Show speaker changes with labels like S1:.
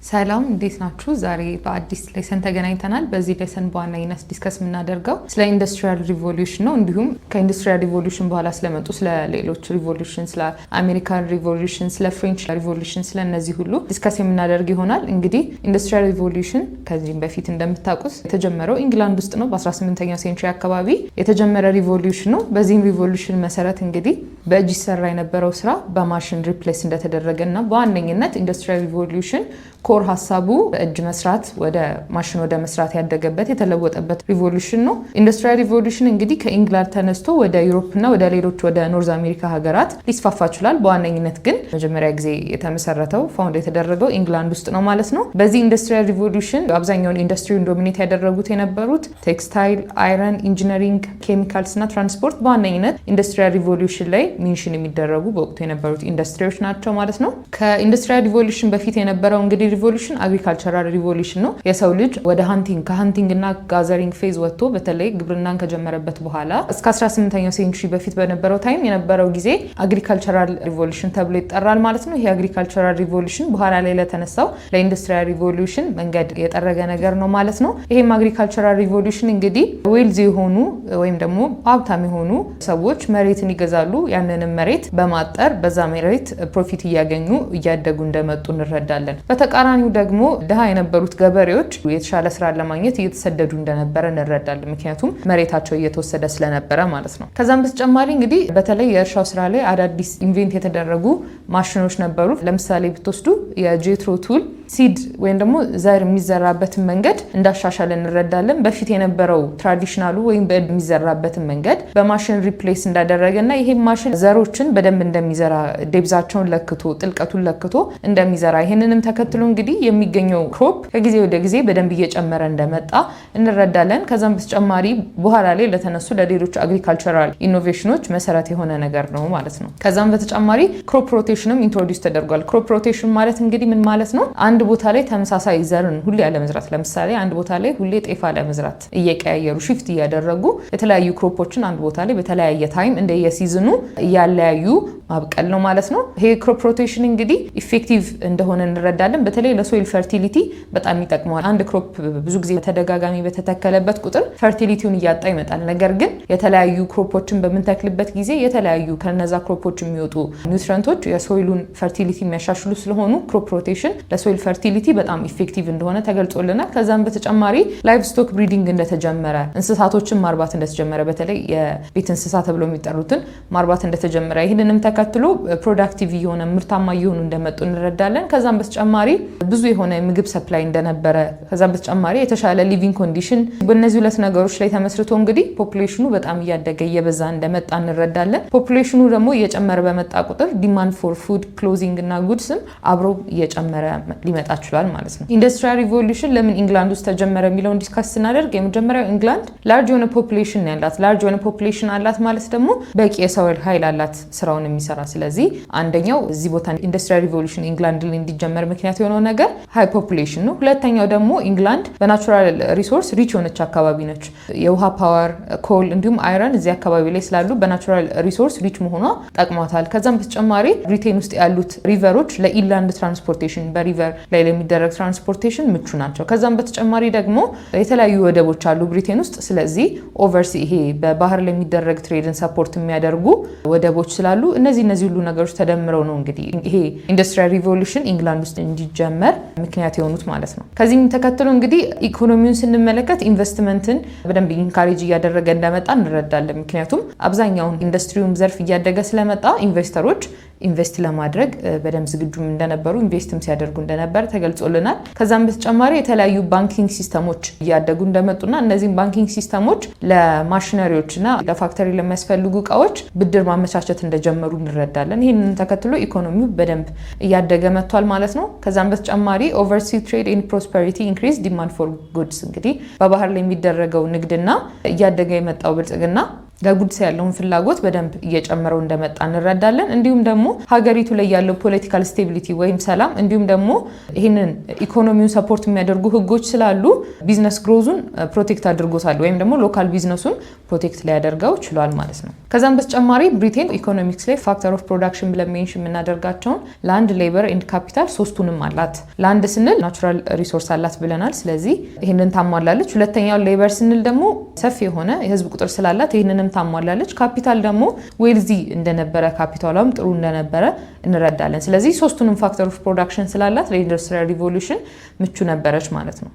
S1: ሰላም እንዴት ናችሁ? ዛሬ በአዲስ ሌሰን ተገናኝተናል። በዚህ ሌሰን በዋናነት ዲስከስ የምናደርገው ስለ ኢንዱስትሪያል ሪቮሉሽን ነው። እንዲሁም ከኢንዱስትሪያል ሪቮሉሽን በኋላ ስለመጡ ስለ ሌሎች ሪቮሉሽን፣ ስለ አሜሪካን ሪቮሉሽን፣ ስለ ፍሬንች ሪቮሉሽን፣ ስለ እነዚህ ሁሉ ዲስከስ የምናደርግ ይሆናል። እንግዲህ ኢንዱስትሪያል ሪቮሉሽን ከዚህም በፊት እንደምታውቁት የተጀመረው ኢንግላንድ ውስጥ ነው። በ18ኛው ሴንቸሪ አካባቢ የተጀመረ ሪቮሉሽን ነው። በዚህም ሪቮሉሽን መሰረት እንግዲህ በእጅ ይሰራ የነበረው ስራ በማሽን ሪፕሌስ እንደተደረገ እና በዋነኝነት ኢንዱስትሪያል ሪቮሉሽን ኮር ሀሳቡ እጅ መስራት ወደ ማሽን ወደ መስራት ያደገበት የተለወጠበት ሪቮሉሽን ነው። ኢንዱስትሪያል ሪቮሉሽን እንግዲህ ከኢንግላንድ ተነስቶ ወደ ዩሮፕ እና ወደ ሌሎች ወደ ኖርዝ አሜሪካ ሀገራት ሊስፋፋ ይችላል። በዋነኝነት ግን መጀመሪያ ጊዜ የተመሰረተው ፋውንድ የተደረገው ኢንግላንድ ውስጥ ነው ማለት ነው። በዚህ ኢንዱስትሪያል ሪቮሉሽን አብዛኛውን ኢንዱስትሪውን ዶሚኔት ያደረጉት የነበሩት ቴክስታይል፣ አይረን፣ ኢንጂነሪንግ፣ ኬሚካልስ እና ትራንስፖርት በዋነኝነት ኢንዱስትሪያል ሪቮሉሽን ላይ ሜንሽን የሚደረጉ በወቅቱ የነበሩት ኢንዱስትሪዎች ናቸው ማለት ነው። ከኢንዱስትሪያል ሪቮሉሽን በፊት የነበረው እንግዲህ ሪቮሉሽን አግሪካልቸራል ሪቮሉሽን ነው። የሰው ልጅ ወደ ከሃንቲንግ እና ጋዘሪንግ ፌዝ ወጥቶ በተለይ ግብርናን ከጀመረበት በኋላ እስከ 18ኛው ሴንቹሪ በፊት በነበረው ታይም የነበረው ጊዜ አግሪካልቸራል ሪቮሉሽን ተብሎ ይጠራል ማለት ነው። ይሄ አግሪካልቸራል ሪቮሉሽን በኋላ ላይ ለተነሳው ለኢንዱስትሪያል ሪቮሉሽን መንገድ የጠረገ ነገር ነው ማለት ነው። ይሄም አግሪካልቸራል ሪቮሉሽን እንግዲህ ዌልዚ የሆኑ ወይም ደግሞ ሀብታም የሆኑ ሰዎች መሬትን ይገዛሉ። ያንንም መሬት በማጠር በዛ መሬት ፕሮፊት እያገኙ እያደጉ እንደመጡ እንረዳለን። በተቃራኒው ደግሞ ድሃ የነበሩት ገበሬዎች የተሻለ ስራ ለማግኘት እየተሰደዱ እንደነበረ እንረዳለን። ምክንያቱም መሬታቸው እየተወሰደ ስለነበረ ማለት ነው። ከዛም በተጨማሪ እንግዲህ በተለይ የእርሻው ስራ ላይ አዳዲስ ኢንቬንት የተደረጉ ማሽኖች ነበሩ። ለምሳሌ ብትወስዱ የጄትሮ ቱል ሲድ ወይም ደግሞ ዘር የሚዘራበትን መንገድ እንዳሻሻለ እንረዳለን። በፊት የነበረው ትራዲሽናሉ ወይም በሚዘራበትን መንገድ በማሽን ሪፕሌስ እንዳደረገና ይሄም ማሽን ዘሮችን በደንብ እንደሚዘራ ዴብዛቸውን ለክቶ ጥልቀቱን ለክቶ እንደሚዘራ ይህንንም ተከትሎ እንግዲህ የሚገኘው ክሮፕ ከጊዜ ወደ ጊዜ በደንብ እየጨመረ እንደመጣ እንረዳለን። ከዛም በተጨማሪ በኋላ ላይ ለተነሱ ለሌሎች አግሪካልቸራል ኢኖቬሽኖች መሰረት የሆነ ነገር ነው ማለት ነው። ከዛም በተጨማሪ ክሮፕ ሮቴሽንም ኢንትሮዲውስ ተደርጓል። ክሮፕ ሮቴሽን ማለት እንግዲህ ምን ማለት ነው? አንድ ቦታ ላይ ተመሳሳይ ዘርን ሁሌ ያለመዝራት፣ ለምሳሌ አንድ ቦታ ላይ ሁሌ ጤፍ ያለመዝራት እየቀያየሩ ሽፍት እያደረጉ የተለያዩ ክሮፖችን አንድ ቦታ ላይ በተለያየ ታይም እንደየሲዝኑ እያለያዩ ማብቀል ነው ማለት ነው። ይሄ ክሮፕ ሮቴሽን እንግዲህ ኢፌክቲቭ እንደሆነ እንረዳለን። በተለይ ለሶይል ፈርቲሊቲ በጣም ይጠቅመዋል። አንድ ክሮፕ ብዙ ጊዜ በተደጋጋሚ በተተከለበት ቁጥር ፈርቲሊቲውን እያጣ ይመጣል። ነገር ግን የተለያዩ ክሮፖችን በምንተክልበት ጊዜ የተለያዩ ከነዛ ክሮፖች የሚወጡ ኒውትሪየንቶች የሶይሉን ፈርቲሊቲ የሚያሻሽሉ ስለሆኑ ክሮፕ ሮቴሽን ለሶይል ፈርቲሊቲ በጣም ኢፌክቲቭ እንደሆነ ተገልጾልናል። ከዛም በተጨማሪ ላይቭ ስቶክ ብሪዲንግ እንደተጀመረ፣ እንስሳቶችን ማርባት እንደተጀመረ፣ በተለይ የቤት እንስሳ ተብሎ የሚጠሩትን ማርባት እንደተጀመረ ይህንንም ተከትሎ ፕሮዳክቲቭ የሆነ ምርታማ እየሆኑ እንደመጡ እንረዳለን። ከዛም በተጨማሪ ብዙ የሆነ ምግብ ሰፕላይ እንደነበረ፣ ከዛም በተጨማሪ የተሻለ ሊቪንግ ኮንዲሽን፣ በእነዚህ ሁለት ነገሮች ላይ ተመስርቶ እንግዲህ ፖፑሌሽኑ በጣም እያደገ እየበዛ እንደመጣ እንረዳለን። ፖፑሌሽኑ ደግሞ እየጨመረ በመጣ ቁጥር ዲማንድ ፎር ፉድ፣ ክሎዚንግ እና ጉድስም አብሮ እየጨመረ ሊመጣ ችሏል ማለት ነው። ኢንዱስትሪያል ሪቮሉሽን ለምን ኢንግላንድ ውስጥ ተጀመረ የሚለውን ዲስካስ ስናደርግ የመጀመሪያው ኢንግላንድ ላርጅ የሆነ ፖፑሌሽን ያላት፣ ላርጅ የሆነ ፖፑሌሽን አላት ማለት ደግሞ በቂ የሰው ኃይል አላት ስራውን የሚሰራ። ስለዚህ አንደኛው እዚህ ቦታ ኢንዱስትሪያል ሪቮሉሽን ኢንግላንድ ላይ እንዲጀመር ምክንያት የሆነው ነገር ሃይ ፖፑሌሽን ነው። ሁለተኛው ደግሞ ኢንግላንድ በናቹራል ሪሶርስ ሪች የሆነች አካባቢ ነች። የውሃ ፓወር፣ ኮል እንዲሁም አይረን እዚህ አካባቢ ላይ ስላሉ በናቹራል ሪሶርስ ሪች መሆኗ ጠቅሟታል። ከዛም በተጨማሪ ብሪቴን ውስጥ ያሉት ሪቨሮች ለኢንላንድ ትራንስፖርቴሽን በሪቨር ላይ ለሚደረግ ትራንስፖርቴሽን ምቹ ናቸው። ከዛም በተጨማሪ ደግሞ የተለያዩ ወደቦች አሉ ብሪቴን ውስጥ። ስለዚህ ኦቨርሲ ይሄ በባህር ላይ የሚደረግ ትሬድን ሰፖርት የሚያደርጉ ወደቦች ስላሉ እነዚህ ሁሉ ነገሮች ተደምረው ነው እንግዲህ ይሄ ኢንዱስትሪያል ሪቮሉሽን ኢንግላንድ ውስጥ እንዲጀመር ምክንያት የሆኑት ማለት ነው። ከዚህም ተከትሎ እንግዲህ ኢኮኖሚውን ስንመለከት ኢንቨስትመንትን በደንብ ኢንካሬጅ እያደረገ እንደመጣ እንረዳለን። ምክንያቱም አብዛኛውን ኢንዱስትሪውም ዘርፍ እያደገ ስለመጣ ኢንቨስተሮች ኢንቨስት ለማድረግ በደንብ ዝግጁም እንደነበሩ ኢንቨስትም ሲያደርጉ እንደነበር ተገልጾልናል። ከዛም በተጨማሪ የተለያዩ ባንኪንግ ሲስተሞች እያደጉ እንደመጡና እነዚህም ባንኪንግ ሲስተሞች ለማሽነሪዎችና ለፋክተሪ ለሚያስፈልጉ እቃዎች ብድር ማመቻቸት እንደጀመሩ እንረዳለን። ይህንን ተከትሎ ኢኮኖሚው በደንብ እያደገ መጥቷል ማለት ነው። ከዛም በተጨማሪ ኦቨርሲ ትሬድ ኤንድ ፕሮስፐሪቲ ኢንክሪዝ ዲማንድ ፎር ጉድስ፣ እንግዲህ በባህር ላይ የሚደረገው ንግድና እያደገ የመጣው ብልጽግና ለጉድስ ያለውን ፍላጎት በደንብ እየጨመረው እንደመጣ እንረዳለን። እንዲሁም ደግሞ ሀገሪቱ ላይ ያለው ፖለቲካል ስቴቢሊቲ ወይም ሰላም እንዲሁም ደግሞ ይህንን ኢኮኖሚውን ሰፖርት የሚያደርጉ ህጎች ስላሉ ቢዝነስ ግሮዙን ፕሮቴክት አድርጎታል ወይም ደግሞ ሎካል ቢዝነሱን ፕሮቴክት ሊያደርገው ችሏል ማለት ነው። ከዛም በተጨማሪ ብሪቴን ኢኮኖሚክስ ላይ ፋክተር ኦፍ ፕሮዳክሽን ብለን ሜንሽን የምናደርጋቸውን ላንድ፣ ሌበር ኤንድ ካፒታል ሶስቱንም አላት። ላንድ ስንል ናቹራል ሪሶርስ አላት ብለናል። ስለዚህ ይህንን ታሟላለች። ሁለተኛው ሌበር ስንል ደግሞ ሰፊ የሆነ የህዝብ ቁጥር ስላላት ይህንንም ታሟላለች። ካፒታል ደግሞ ዌልዚ እንደነበረ ካፒታሏም ጥሩ እንደነበረ እንረዳለን። ስለዚህ ሶስቱንም ፋክተር ኦፍ ፕሮዳክሽን ስላላት ለኢንዱስትሪያል ሪቮሉሽን ምቹ ነበረች ማለት ነው።